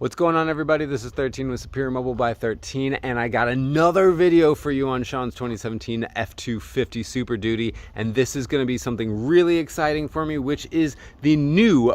What's going on, everybody? This is 13 with Superior Mobile by 13, and I got another video for you on Sean's 2017 F250 SuperDuty, and this is going to be something really exciting for me, which is the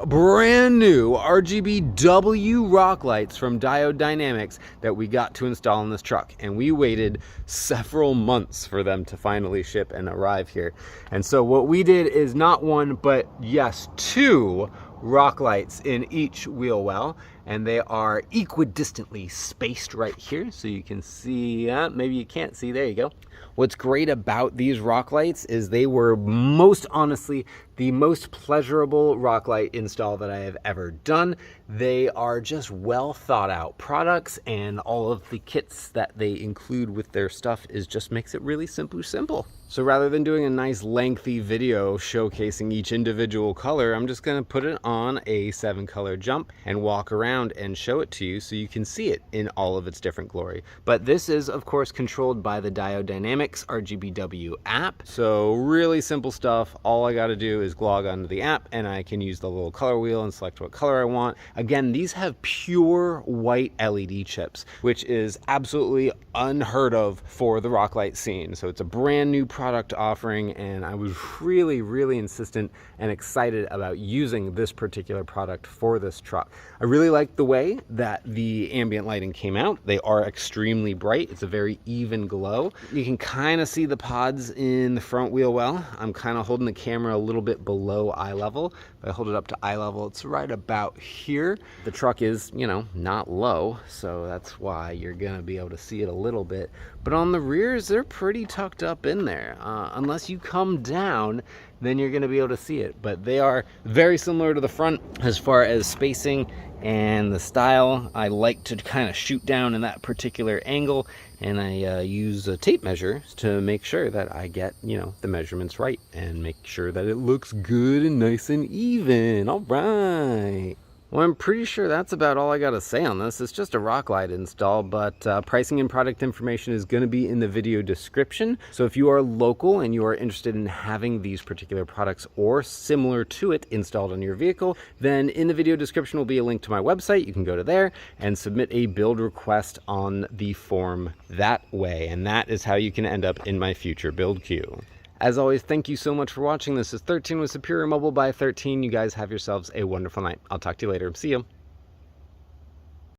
brand new RGBW rock lights from Diode Dynamics that we got to install in this truck. And we waited several months for them to finally ship and arrive here. And so what we did is not one, but yes, two rock lights in each wheel well, and they are equidistantly spaced right here, so you can see, maybe you can't see, there you go. What's great about these rock lights is they were most honestly the most pleasurable rock light install that I have ever done. They are just well thought out products, and all of the kits that they include with their stuff just makes it really simple. So rather than doing a nice lengthy video showcasing each individual color, I'm just gonna put it on a 7-color jump and walk around and show it to you so you can see it in all of its different glory. But this is of course controlled by the Diode Dynamics RGBW app. So really simple stuff. All I gotta do is log onto the app and I can use the little color wheel and select what color I want. Again, these have pure white LED chips, which is absolutely unheard of for the rock light scene. So it's a brand new product offering, and I was really insistent and excited about using this particular product for this truck. I really like the way that the ambient lighting came out. They are extremely bright. It's a very even glow. You can kind of see the pods in the front wheel well. I'm kind of holding the camera a little bit below eye level. If I hold it up to eye level, it's right about here. The truck is, you know, not low, so that's why you're gonna be able to see it a little bit. But on the rears, they're pretty tucked up in there. Unless you come down, then you're gonna be able to see it. But they are very similar to the front as far as spacing and the style. I like to kind of shoot down in that particular angle, and I use a tape measure to make sure that I get, you know, the measurements right and make sure that it looks good and nice and even. All right. Well, I'm pretty sure that's about all I got to say on this. It's just a rock light install, but pricing and product information is going to be in the video description. So if you are local and you are interested in having these particular products or similar to it installed on your vehicle, then in the video description will be a link to my website. You can go to there and submit a build request on the form that way. And that is how you can end up in my future build queue. As always, thank you so much for watching. This is 13 with Superior Mobile by 13. You guys have yourselves a wonderful night. I'll talk to you later. See you.